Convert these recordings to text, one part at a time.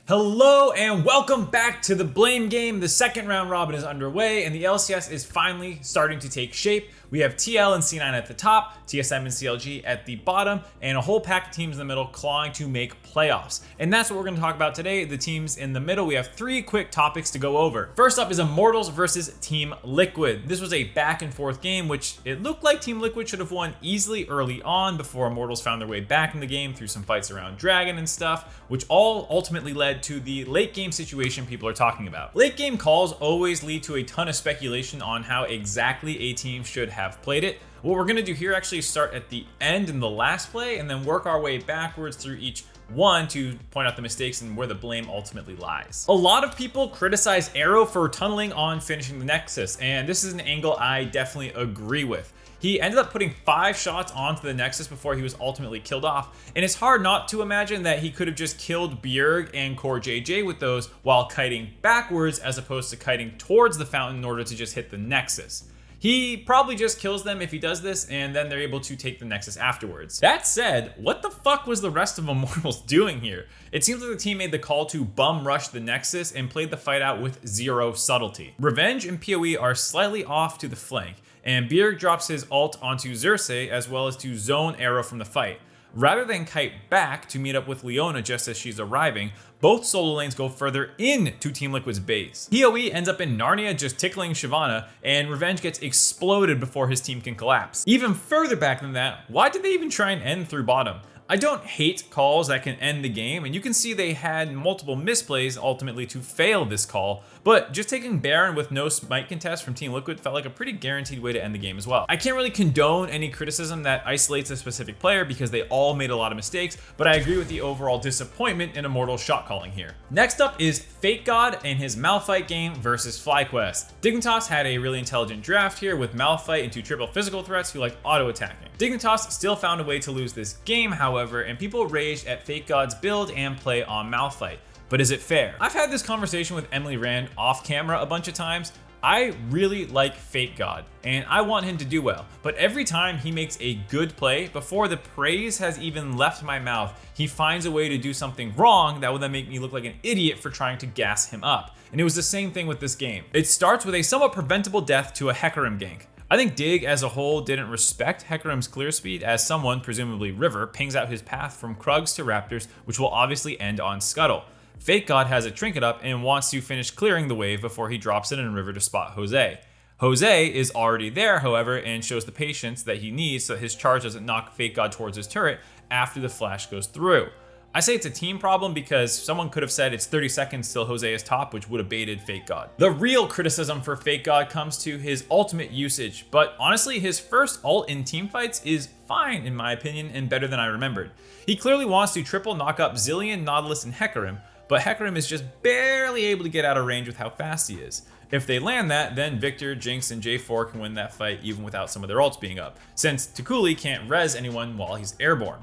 Hello and welcome back to the Blame Game. The second round robin is underway and the LCS is finally starting to take shape. We have TL and C9 at the top, TSM and CLG at the bottom, and a whole pack of teams in the middle clawing to make playoffs. And that's what we're going to talk about today, the teams in the middle. We have three quick topics to go over. First up is Immortals versus Team Liquid. This was a back and forth game, which it looked like Team Liquid should have won easily early on before Immortals found their way back in the game through some fights around Dragon and stuff, which all ultimately led to the late game situation people are talking about. Late game calls always lead to a ton of speculation on how exactly a team should have played it. What we're going to do here actually is start at the end in the last play and then work our way backwards through each one to point out the mistakes and where the blame ultimately lies. A lot of people criticize Arrow for tunneling on finishing the Nexus, and this is an angle I definitely agree with. He ended up putting 5 shots onto the Nexus before he was ultimately killed off, and it's hard not to imagine that he could have just killed Bjerg and Core JJ with those while kiting backwards as opposed to kiting towards the fountain in order to just hit the Nexus. He probably just kills them if he does this, and then they're able to take the Nexus afterwards. That said, what the fuck was the rest of Immortals doing here? It seems like the team made the call to bum rush the Nexus and played the fight out with zero subtlety. Revenge and PoE are slightly off to the flank, and Bjerg drops his ult onto Xerxes as well as to zone Arrow from the fight. Rather than kite back to meet up with Leona just as she's arriving, both solo lanes go further in to Team Liquid's base. PoE ends up in Narnia just tickling Shyvana, and Revenge gets exploded before his team can collapse. Even further back than that, why did they even try and end through bottom? I don't hate calls that can end the game, and you can see they had multiple misplays ultimately to fail this call, but just taking Baron with no smite contest from Team Liquid felt like a pretty guaranteed way to end the game as well. I can't really condone any criticism that isolates a specific player because they all made a lot of mistakes, but I agree with the overall disappointment in Immortals shot calling here. Next up is Fakegod and his Malphite game versus FlyQuest. Dignitas had a really intelligent draft here with Malphite into triple physical threats who like auto-attacking. Dignitas still found a way to lose this game, however, and people raged at Fakegod's build and play on Malphite. But is it fair? I've had this conversation with Emily Rand off camera a bunch of times. I really like Fakegod, and I want him to do well, but every time he makes a good play, before the praise has even left my mouth, he finds a way to do something wrong that will then make me look like an idiot for trying to gas him up. And it was the same thing with this game. It starts with a somewhat preventable death to a Hecarim gank. I think Dig as a whole didn't respect Hecarim's clear speed as someone, presumably River, pings out his path from Krugs to Raptors, which will obviously end on Scuttle. Fakegod has a trinket up and wants to finish clearing the wave before he drops it in River to spot Jose. Jose is already there, however, and shows the patience that he needs so that his charge doesn't knock Fakegod towards his turret after the flash goes through. I say it's a team problem because someone could have said it's 30 seconds till Jose is top, which would have baited Fakegod. The real criticism for Fakegod comes to his ultimate usage, but honestly, his first ult in teamfights is fine in my opinion and better than I remembered. He clearly wants to triple knock up Zilean, Nautilus, and Hecarim, but Hecarim is just barely able to get out of range with how fast he is. If they land that, then Victor, Jinx, and J4 can win that fight even without some of their ults being up, since Takuli can't res anyone while he's airborne.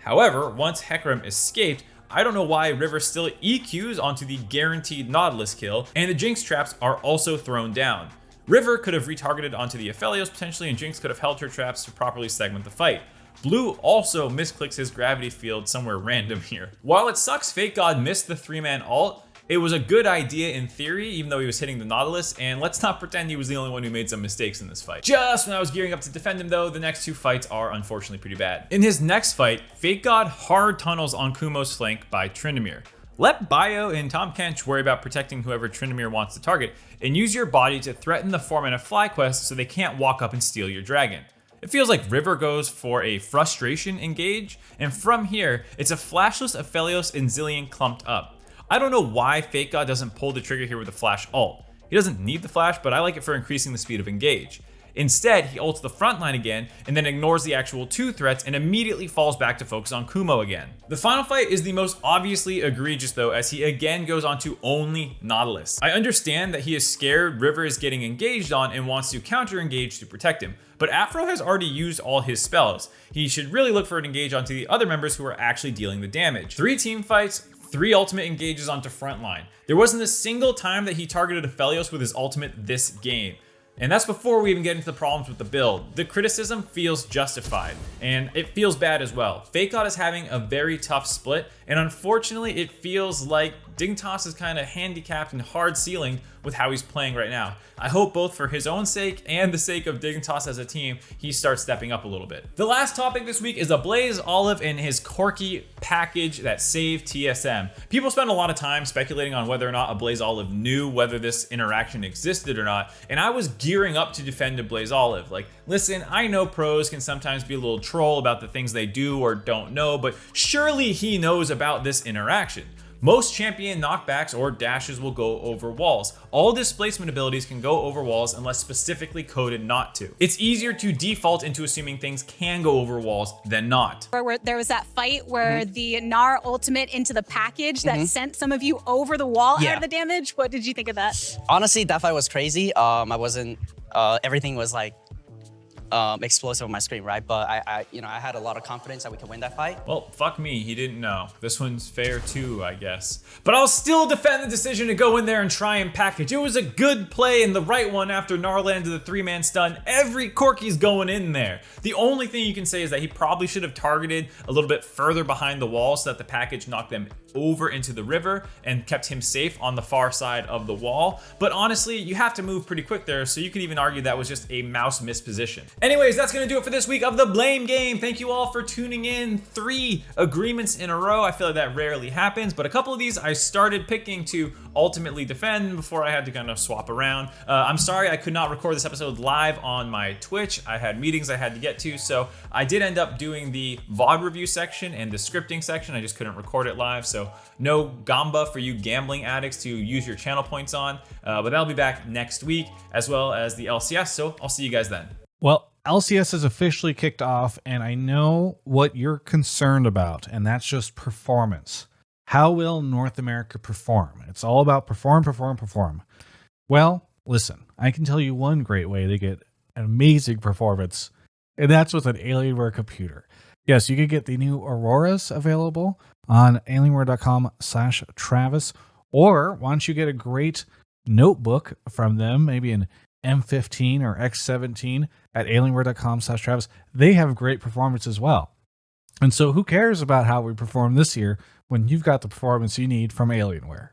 However, once Hecarim escaped, I don't know why River still EQs onto the guaranteed Nautilus kill, and the Jinx traps are also thrown down. River could have retargeted onto the Aphelios potentially, and Jinx could have held her traps to properly segment the fight. Blue also misclicks his gravity field somewhere random here. While it sucks Fakegod missed the 3-man ult, it was a good idea in theory, even though he was hitting the Nautilus, and let's not pretend he was the only one who made some mistakes in this fight. Just when I was gearing up to defend him though, the next 2 fights are unfortunately pretty bad. In his next fight, Fakegod hard tunnels on Kumo's flank by Tryndamere. Let Bio and Tahm Kench worry about protecting whoever Tryndamere wants to target, and use your body to threaten the 4-mana FlyQuest so they can't walk up and steal your dragon. It feels like River goes for a frustration engage, and from here, it's a flashless Aphelios and Zilean clumped up. I don't know why Fakegod doesn't pull the trigger here with a flash ult. He doesn't need the flash, but I like it for increasing the speed of engage. Instead, he ults the front line again, and then ignores the actual 2 threats and immediately falls back to focus on Kumo again. The final fight is the most obviously egregious though, as he again goes on to only Nautilus. I understand that he is scared River is getting engaged on and wants to counter engage to protect him, but Afro has already used all his spells. He should really look for an engage onto the other members who are actually dealing the damage. 3 team fights, 3 ultimate engages onto frontline. There wasn't a single time that he targeted Aphelios with his ultimate this game. And that's before we even get into the problems with the build. The criticism feels justified, and it feels bad as well. Fakegod is having a very tough split, and unfortunately it feels like Dignitas is kind of handicapped and hard ceilinged with how he's playing right now. I hope both for his own sake and the sake of Dignitas as a team, he starts stepping up a little bit. The last topic this week is Ablazeolive and his Corki package that saved TSM. People spend a lot of time speculating on whether or not Ablazeolive knew whether this interaction existed or not, and I was gearing up to defend Ablazeolive. Like, listen, I know pros can sometimes be a little troll about the things they do or don't know, but surely he knows about this interaction. Most champion knockbacks or dashes will go over walls. All displacement abilities can go over walls unless specifically coded not to. It's easier to default into assuming things can go over walls than not. Where there was that fight where the Gnar ultimate into the package that sent some of you over the wall out of the damage. What did you think of that? Honestly, that fight was crazy. I wasn't, everything was like, explosive on my screen, right? But I had a lot of confidence that we could win that fight. Well, fuck me, he didn't know. This one's fair too, I guess. But I'll still defend the decision to go in there and try and package. It was a good play and the right one after Gnar landed the 3-man stun. Every Corki's going in there. The only thing you can say is that he probably should have targeted a little bit further behind the wall so that the package knocked them over into the river and kept him safe on the far side of the wall. But honestly, you have to move pretty quick there, so you could even argue that was just a mouse misposition. Anyways, that's gonna do it for this week of the Blame Game. Thank you all for tuning in. 3 agreements in a row. I feel like that rarely happens, but a couple of these I started picking to ultimately defend before I had to kind of swap around. I'm sorry I could not record this episode live on my Twitch. I had meetings I had to get to, so I did end up doing the VOD review section and the scripting section. I just couldn't record it live, so no Gamba for you gambling addicts to use your channel points on, but that'll be back next week, as well as the LCS, so I'll see you guys then. Well, LCS is officially kicked off, and I know what you're concerned about, and that's just performance. How will North America perform? It's all about perform, perform, perform. Well, listen, I can tell you one great way to get an amazing performance, and that's with an Alienware computer. Yes, you can get the new Auroras available on alienware.com/Travis, or why don't you get a great notebook from them, maybe an M15 or X17 at alienware.com/Travis. They have great performance as well. And so who cares about how we perform this year when you've got the performance you need from Alienware?